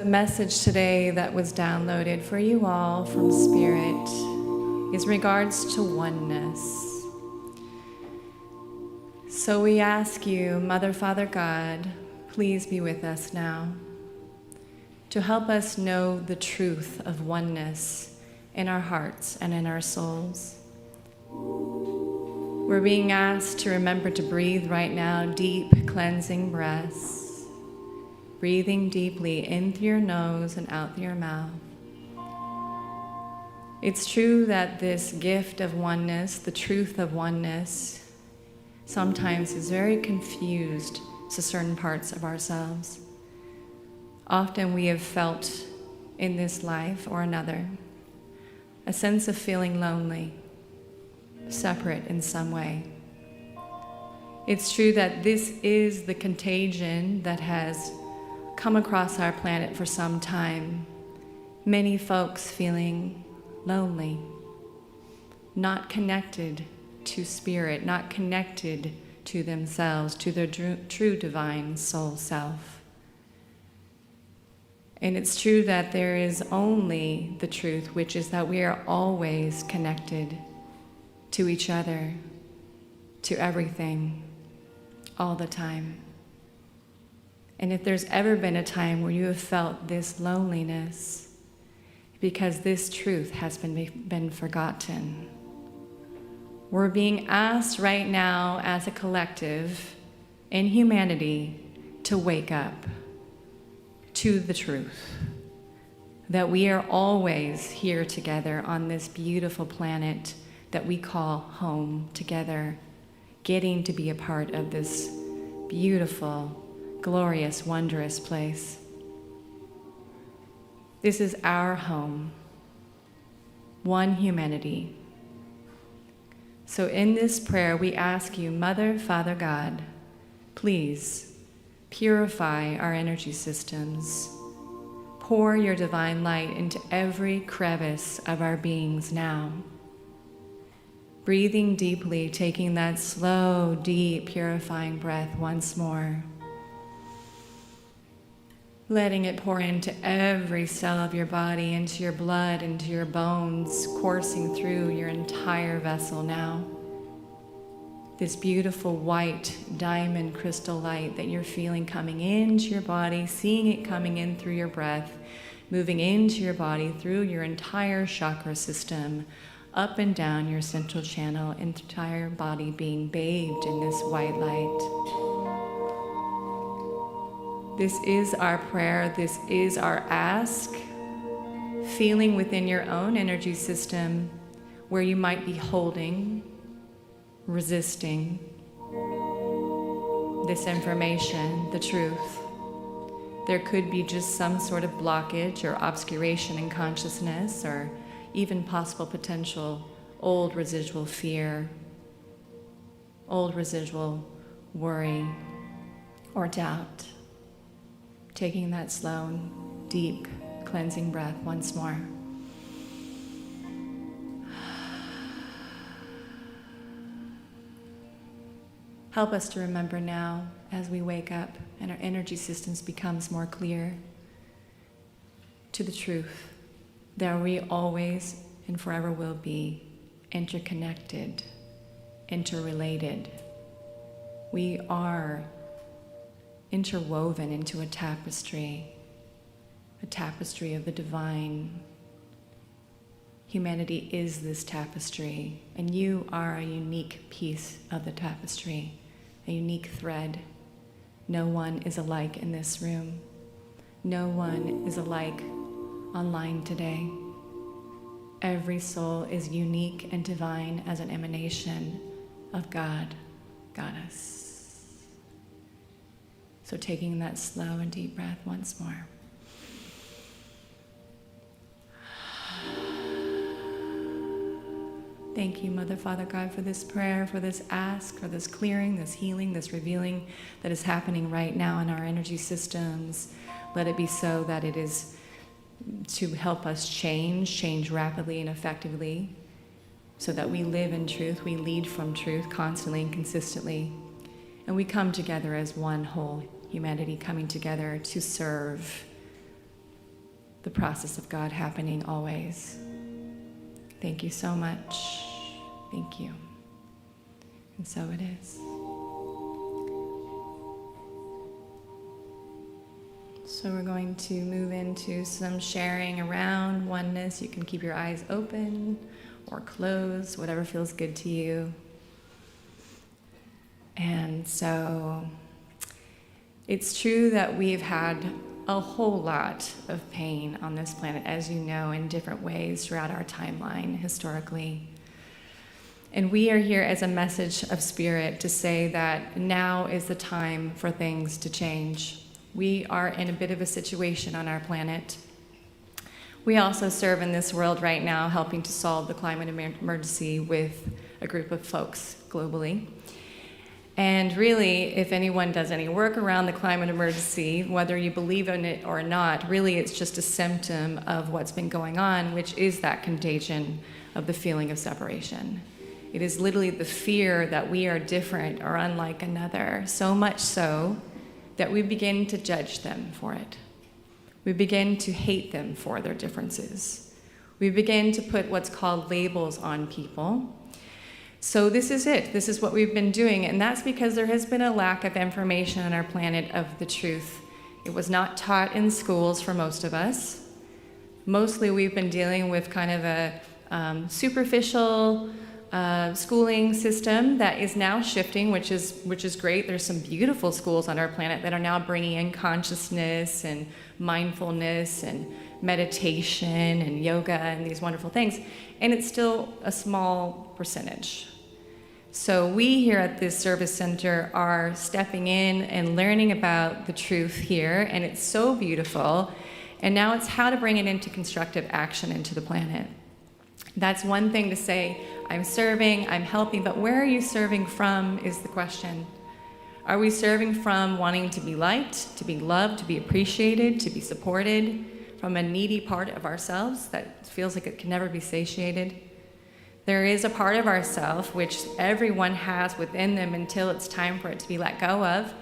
The message today that was downloaded for you all from Spirit is regards to oneness. So we ask you, Mother, Father, God, please be with us now to help us know the truth of oneness in our hearts and in our souls. We're being asked to remember to breathe right now, deep cleansing breaths, breathing deeply in through your nose and out through your mouth. It's true that this gift of oneness, the truth of oneness, sometimes is very confused to certain parts of ourselves. Often we have felt in this life or another a sense of feeling lonely, separate in some way. It's true that this is the contagion that has come across our planet for some time. Many folks feeling lonely, not connected to spirit, not connected to themselves, to their true divine soul self. And it's true that there is only the truth, which is that we are always connected to each other, to everything, all the time. And if there's ever been a time where you have felt this loneliness, because this truth has been forgotten, we're being asked right now as a collective in humanity to wake up to the truth that we are always here together on this beautiful planet that we call home together, getting to be a part of this beautiful, glorious, wondrous place. This is our home, one humanity. So in this prayer, we ask you, Mother, Father, God, please purify our energy systems. Pour your divine light into every crevice of our beings now. Breathing deeply, taking that slow, deep, purifying breath once more. Letting it pour into every cell of your body, into your blood, into your bones, coursing through your entire vessel now. This beautiful white diamond crystal light that you're feeling coming into your body, seeing it coming in through your breath, moving into your body through your entire chakra system, up and down your central channel, entire body being bathed in this white light. This is our prayer, this is our ask, feeling within your own energy system where you might be holding, resisting this information, the truth. There could be just some sort of blockage or obscuration in consciousness, or even possible potential old residual fear, old residual worry or doubt. Taking that slow, deep, cleansing breath once more. Help us to remember now as we wake up and our energy systems becomes more clear to the truth that we always and forever will be interconnected, interrelated. We are interwoven into a tapestry of the divine. Humanity is this tapestry, and you are a unique piece of the tapestry, a unique thread. No one is alike in this room. No one is alike online today. Every soul is unique and divine as an emanation of God, Goddess. So taking that slow and deep breath once more. Thank you, Mother, Father, God, for this prayer, for this ask, for this clearing, this healing, this revealing that is happening right now in our energy systems. Let it be so that it is to help us change rapidly and effectively, so that we live in truth, we lead from truth constantly and consistently, and we come together as one whole humanity, coming together to serve the process of God happening always. Thank you so much. Thank you. And so it is. So we're going to move into some sharing around oneness. You can keep your eyes open or closed, whatever feels good to you. And so it's true that we've had a whole lot of pain on this planet, as you know, in different ways throughout our timeline historically. And we are here as a message of spirit to say that now is the time for things to change. We are in a bit of a situation on our planet. We also serve in this world right now, helping to solve the climate emergency with a group of folks globally. And really, if anyone does any work around the climate emergency, whether you believe in it or not, really it's just a symptom of what's been going on, which is that contagion of the feeling of separation. It is literally the fear that we are different or unlike another, so much so that we begin to judge them for it. We begin to hate them for their differences. We begin to put what's called labels on people. So this is it. This is what we've been doing, and that's because there has been a lack of information on our planet of the truth. It was not taught in schools for most of us. Mostly we've been dealing with kind of a superficial schooling system that is now shifting, which is great. There's some beautiful schools on our planet that are now bringing in consciousness and mindfulness and meditation and yoga and these wonderful things, and it's still a small percentage. So we here at this service center are stepping in and learning about the truth here, and it's so beautiful, and now it's how to bring it into constructive action into the planet. That's one thing to say, I'm serving, I'm helping, but where are you serving from is the question. Are we serving from wanting to be liked, to be loved, to be appreciated, to be supported, from a needy part of ourselves that feels like it can never be satiated? There is a part of ourself which everyone has within them until it's time for it to be let go of,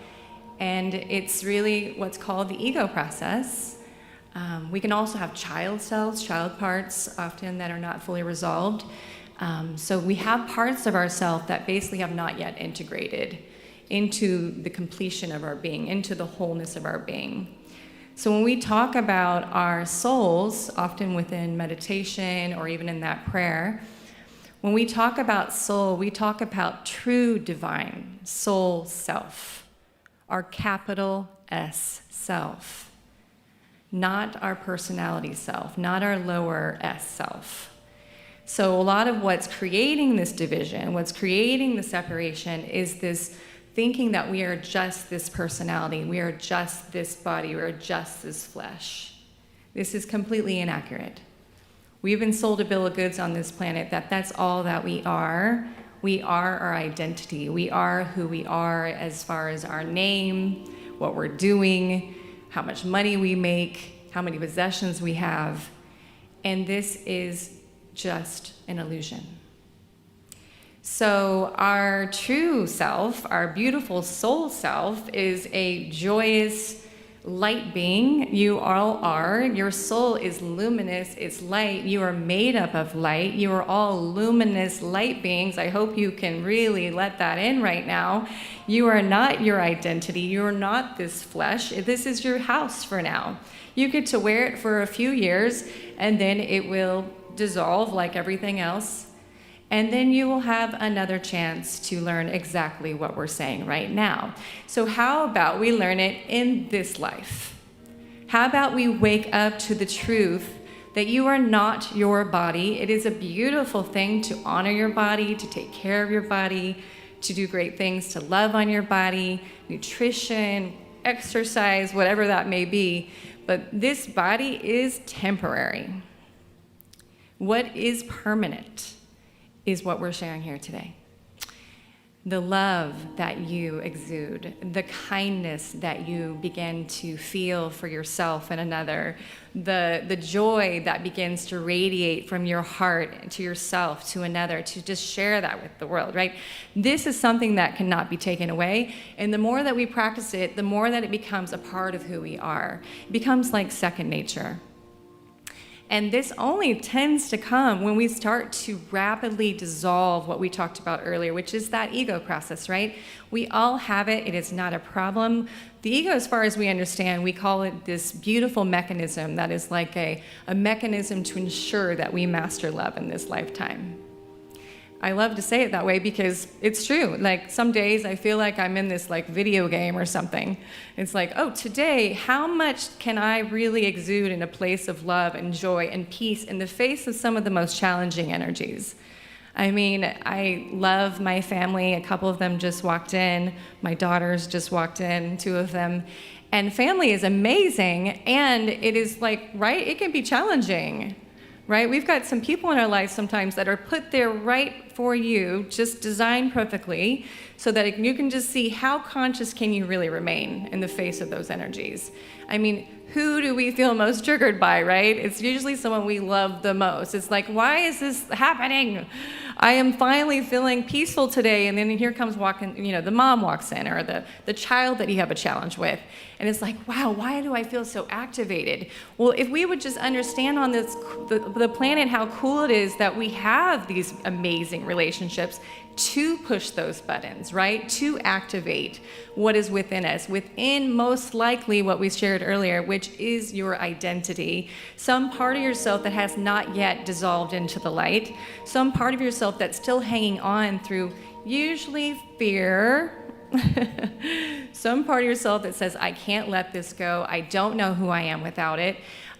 and it's really what's called the ego process. We can also have child selves, child parts, often that are not fully resolved. So we have parts of ourselves that basically have not yet integrated into the completion of our being, into the wholeness of our being. So when we talk about our souls, often within meditation or even in that prayer, when we talk about soul, we talk about true divine soul self, our capital S self, not our personality self, not our lower S self. So a lot of what's creating this division, what's creating the separation is this thinking that we are just this personality, we are just this body, we are just this flesh. This is completely inaccurate. We've been sold a bill of goods on this planet that that's all that we are. We are our identity. We are who we are as far as our name, what we're doing, how much money we make, how many possessions we have. And this is just an illusion. So our true self, our beautiful soul self, is a joyous light being. You all are. Your soul is luminous. It's light. You are made up of light. You are all luminous light beings. I hope you can really let that in right now. You are not your identity. You are not this flesh. This is your house for now. You get to wear it for a few years, and then it will dissolve like everything else. And then you will have another chance to learn exactly what we're saying right now. So how about we learn it in this life? How about we wake up to the truth that you are not your body? It is a beautiful thing to honor your body, to take care of your body, to do great things, to love on your body, nutrition, exercise, whatever that may be. But this body is temporary. What is permanent is what we're sharing here today. The love that you exude, the kindness that you begin to feel for yourself and another, the joy that begins to radiate from your heart to yourself, to another, to just share that with the world, right? This is something that cannot be taken away, and the more that we practice it, the more that it becomes a part of who we are. It becomes like second nature. And this only tends to come when we start to rapidly dissolve what we talked about earlier, which is that ego process, right? We all have it. It is not a problem. The ego, as far as we understand, we call it this beautiful mechanism that is like a mechanism to ensure that we master love in this lifetime. I love to say it that way because it's true. Like some days I feel like I'm in this like video game or something. It's like, oh, today, how much can I really exude in a place of love and joy and peace in the face of some of the most challenging energies? I mean, I love my family. A couple of them just walked in. My daughters just walked in, 2 of them. And family is amazing. And it is like, right, it can be challenging. Right? We've got some people in our lives sometimes that are put there right for you, just designed perfectly, so that you can just see how conscious can you really remain in the face of those energies. I mean, who do we feel most triggered by, right? It's usually someone we love the most. It's like, why is this happening? I am finally feeling peaceful today, and then here comes walking, the mom walks in, or the child that you have a challenge with. And it's like, wow, why do I feel so activated? Well, if we would just understand on this, the planet, how cool it is that we have these amazing relationships to push those buttons, right? To activate what is within us, within most likely what we shared earlier, which is your identity. Some part of yourself that has not yet dissolved into the light. Some part of yourself that's still hanging on through usually fear. Some part of yourself that says, I can't let this go. I don't know who I am without it.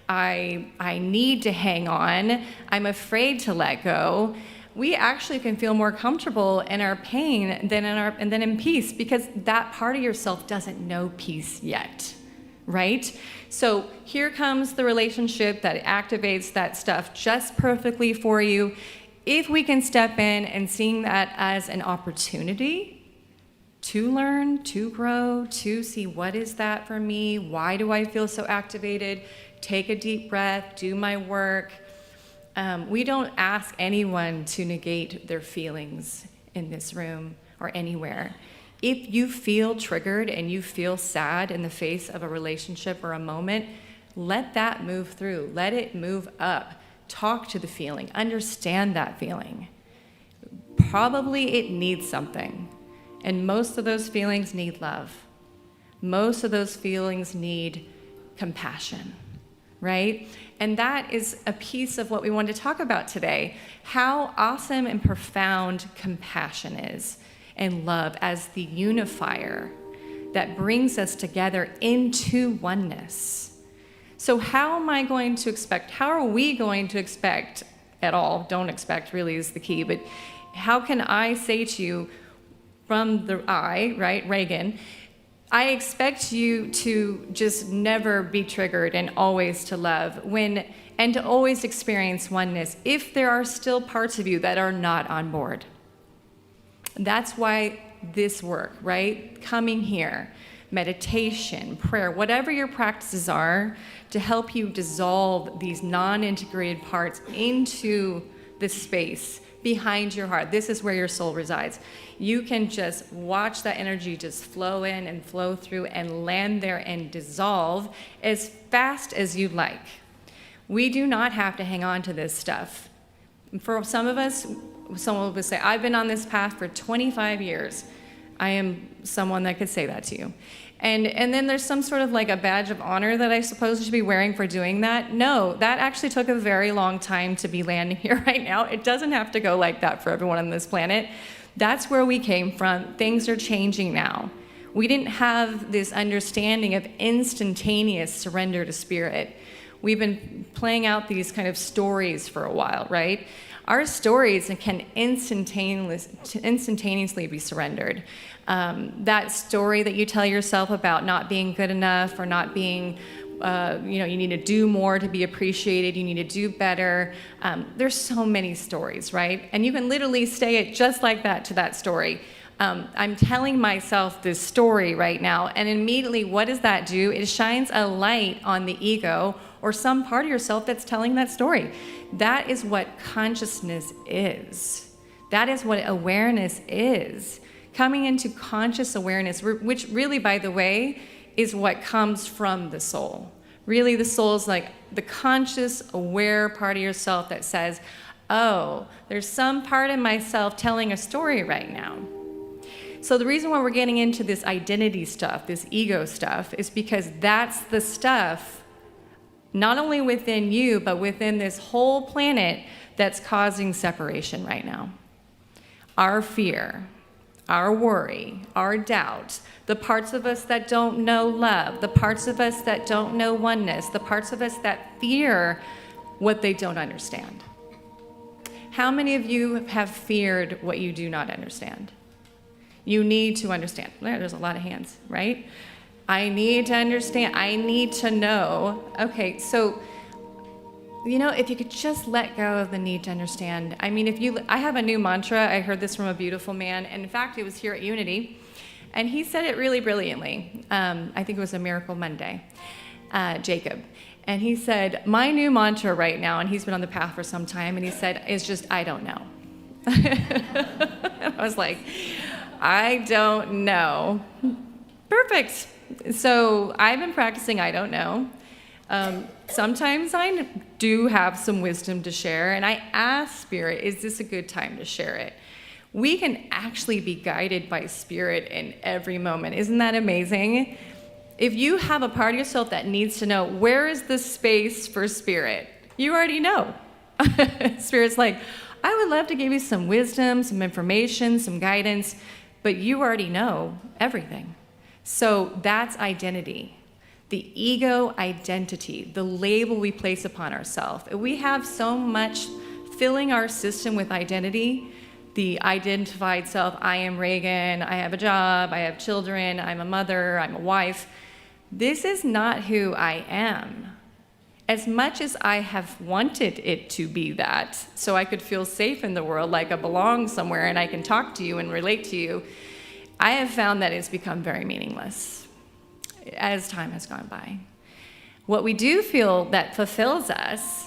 I need to hang on. I'm afraid to let go. We actually can feel more comfortable in our pain than in peace, because that part of yourself doesn't know peace yet, right? So here comes the relationship that activates that stuff just perfectly for you. If we can step in and seeing that as an opportunity to learn, to grow, to see what is that for me, why do I feel so activated, take a deep breath, do my work. We don't ask anyone to negate their feelings in this room or anywhere. If you feel triggered and you feel sad in the face of a relationship or a moment, let that move through. Let it move up. Talk to the feeling. Understand that feeling. Probably it needs something. And most of those feelings need love. Most of those feelings need compassion, right? And that is a piece of what we want to talk about today, how awesome and profound compassion is, and love as the unifier that brings us together into oneness. So how am I going to expect, how are we going to expect at all, don't expect really is the key, but how can I say to you from the I, right, Ragan, I expect you to just never be triggered and always to love and to always experience oneness if there are still parts of you that are not on board. That's why this work, right? Coming here, meditation, prayer, whatever your practices are to help you dissolve these non-integrated parts into the space behind your heart. This is where your soul resides. You can just watch that energy just flow in and flow through and land there and dissolve as fast as you'd like. We do not have to hang on to this stuff. For some of us, someone will say, I've been on this path for 25 years. I am someone that could say that to you. And then there's some sort of like a badge of honor that I suppose you should be wearing for doing that. No, that actually took a very long time to be landing here right now. It doesn't have to go like that for everyone on this planet. That's where we came from. Things are changing now. We didn't have this understanding of instantaneous surrender to spirit. We've been playing out these kind of stories for a while, right? Our stories can instantaneously be surrendered. That story that you tell yourself about not being good enough or not being, you need to do more to be appreciated, you need to do better. There's so many stories, right? And you can literally say it just like that to that story. I'm telling myself this story right now, and immediately what does that do? It shines a light on the ego or some part of yourself that's telling that story. That is what consciousness is. That is what awareness is. Coming into conscious awareness, which really, by the way, is what comes from the soul, Really, the soul is like the conscious, aware part of yourself that says, oh, there's some part of myself telling a story right now. So the reason why we're getting into this identity stuff, this ego stuff, is because that's the stuff, not only within you, but within this whole planet, that's causing separation right now. Our fear, our worry, our doubt, the parts of us that don't know love, the parts of us that don't know oneness, the parts of us that fear what they don't understand. How many of you have feared what you do not understand? You need to understand. There's a lot of hands, right? I need to understand. I need to know. Okay, so, if you could just let go of the need to understand. I mean, I have a new mantra. I heard this from a beautiful man, and in fact, it was here at Unity, and he said it really brilliantly. I think it was a Miracle Monday, Jacob. And he said, my new mantra right now, and he's been on the path for some time, and he said, is just, I don't know. I was like, I don't know. Perfect. So I've been practicing I don't know. Sometimes I do have some wisdom to share, and I ask Spirit, is this a good time to share it? We can actually be guided by Spirit in every moment. Isn't that amazing? If you have a part of yourself that needs to know, where is the space for Spirit? You already know. Spirit's like, I would love to give you some wisdom, some information, some guidance, but you already know everything. So that's identity. The ego identity, the label we place upon ourselves. We have so much filling our system with identity. The identified self, I am Ragan, I have a job, I have children, I'm a mother, I'm a wife. This is not who I am. As much as I have wanted it to be that, so I could feel safe in the world, like I belong somewhere and I can talk to you and relate to you, I have found that it's become very meaningless as time has gone by. What we do feel that fulfills us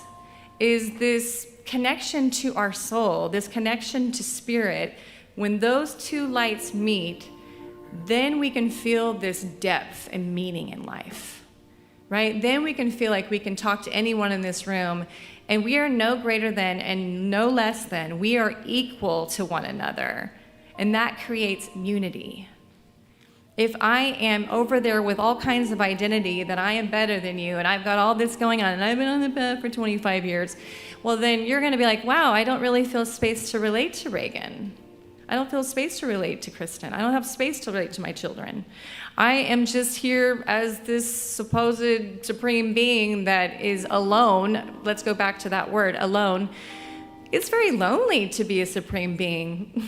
is this connection to our soul, this connection to Spirit. When those two lights meet, then we can feel this depth and meaning in life, right? Then we can feel like we can talk to anyone in this room, and we are no greater than and no less than. We are equal to one another, and that creates unity. If I am over there with all kinds of identity that I am better than you, and I've got all this going on, and I've been on the path for 25 years, well, then you're going to be like, wow, I don't really feel space to relate to Ragan. I don't feel space to relate to Kristen. I don't have space to relate to my children. I am just here as this supposed supreme being that is alone. Let's go back to that word, alone. It's very lonely to be a supreme being.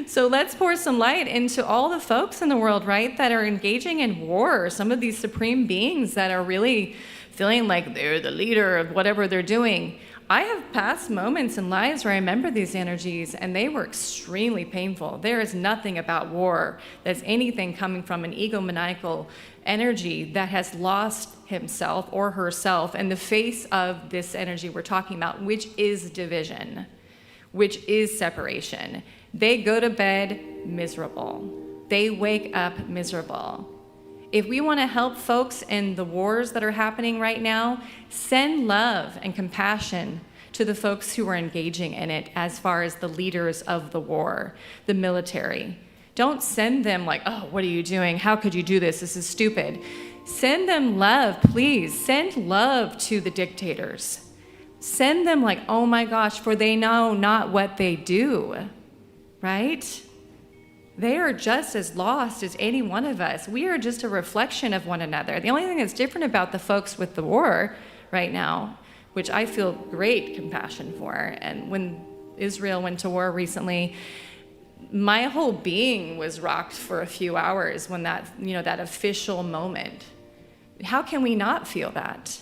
So let's pour some light into all the folks in the world, right, that are engaging in war. Some of these supreme beings that are really feeling like they're the leader of whatever they're doing. I have past moments in lives where I remember these energies, and they were extremely painful. There is nothing about war that's anything coming from an egomaniacal energy that has lost himself or herself in the face of this energy we're talking about, which is division, which is separation. They go to bed miserable. They wake up miserable. If we want to help folks in the wars that are happening right now, send love and compassion to the folks who are engaging in it as far as the leaders of the war, the military. Don't send them like, oh, what are you doing? How could you do this? This is stupid. Send them love, please. Send love to the dictators. Send them like, oh my gosh, for they know not what they do, right? They are just as lost as any one of us. We are just a reflection of one another. The only thing that's different about the folks with the war right now, which I feel great compassion for, and when Israel went to war recently, my whole being was rocked for a few hours when that official moment. How can we not feel that?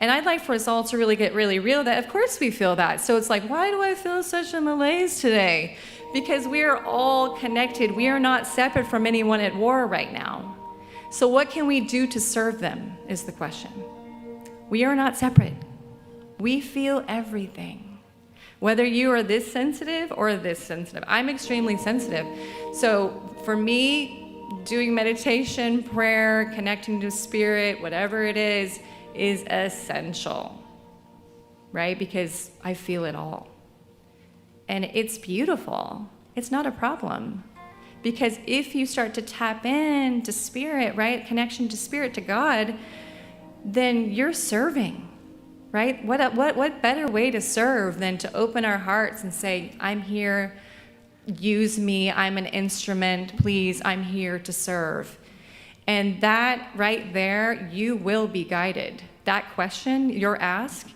And I'd like for us all to really get really real that, of course, we feel that. So it's like, why do I feel such a malaise today? Because we are all connected. We are not separate from anyone at war right now. So what can we do to serve them is the question. We are not separate. We feel everything. Whether you are this sensitive or this sensitive. I'm extremely sensitive. So for me, doing meditation, prayer, connecting to spirit, whatever it is essential, right? Because I feel it all. And it's beautiful. It's not a problem. Because if you start to tap into spirit, right, connection to spirit, to God, then you're serving, right? What better way to serve than to open our hearts and say, I'm here, use me, I'm an instrument, please, I'm here to serve. And that right there, you will be guided. That question you're asked,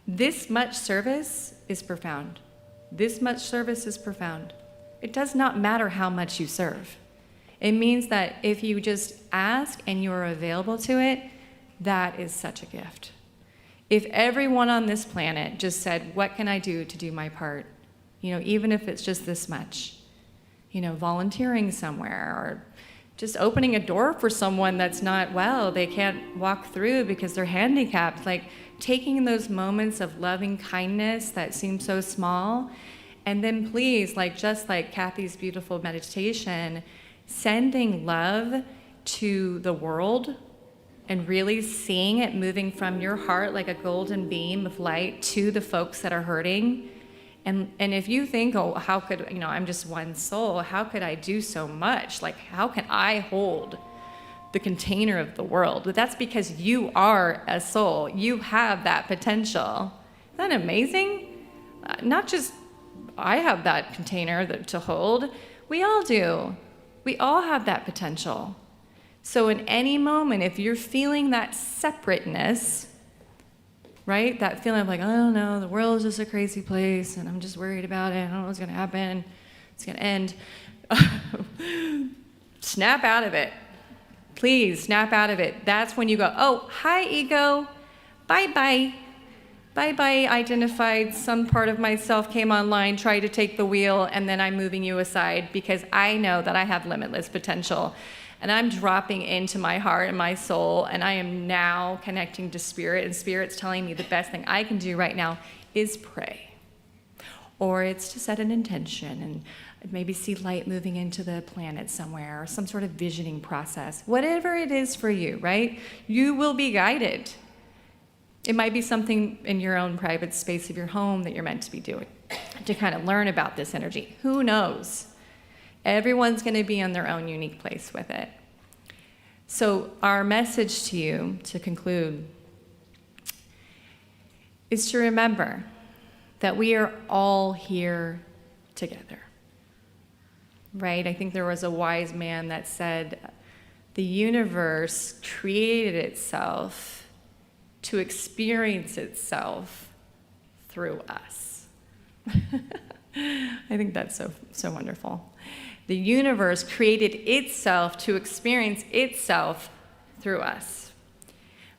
this much service is profound. This much service is profound. It does not matter how much you serve. It means that if you just ask and you are available to it, that is such a gift. If everyone on this planet just said, what can I do to do my part? Even if it's just this much, volunteering somewhere or just opening a door for someone that's not well, they can't walk through because they're handicapped, like taking those moments of loving kindness that seem so small. And then please, just like Kathy's beautiful meditation, sending love to the world and really seeing it moving from your heart like a golden beam of light to the folks that are hurting. And if you think, oh, how could, I'm just one soul, how could I do so much? How can I hold the container of the world? But that's because you are a soul. You have that potential. Isn't that amazing? Not just I have that container to hold. We all do. We all have that potential. So in any moment, if you're feeling that separateness, right? That feeling of I don't know, the world is just a crazy place and I'm just worried about it. I don't know what's going to happen. It's going to end. Snap out of it. Please snap out of it. That's when you go, oh, hi, ego. Bye-bye. Bye-bye, identified, some part of myself came online, tried to take the wheel, and then I'm moving you aside because I know that I have limitless potential. And I'm dropping into my heart and my soul, and I am now connecting to spirit, and spirit's telling me the best thing I can do right now is pray. Or it's to set an intention and maybe see light moving into the planet somewhere, or some sort of visioning process. Whatever it is for you, right? You will be guided. It might be something in your own private space of your home that you're meant to be doing to kind of learn about this energy. Who knows? Everyone's going to be in their own unique place with it. So our message to you, to conclude, is to remember that we are all here together. Right? I think there was a wise man that said, the universe created itself to experience itself through us. I think that's so wonderful. The universe created itself to experience itself through us.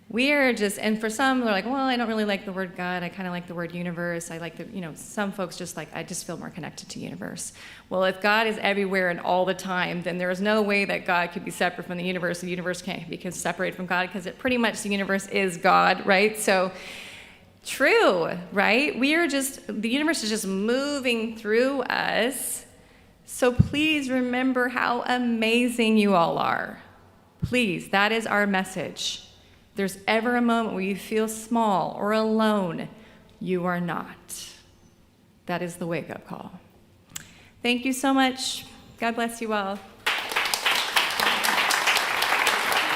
We are just, and for some, they're like, well, I don't really like the word God. I kind of like the word universe. I like some folks just I just feel more connected to universe. Well, if God is everywhere and all the time, then there is no way that God could be separate from the universe. The universe can't be separated from God because the universe is God, right? So, true, right? The universe is just moving through us. So please remember how amazing you all are. Please, that is our message. If there's ever a moment where you feel small or alone, you are not. That is the wake-up call. Thank you so much. God bless you all.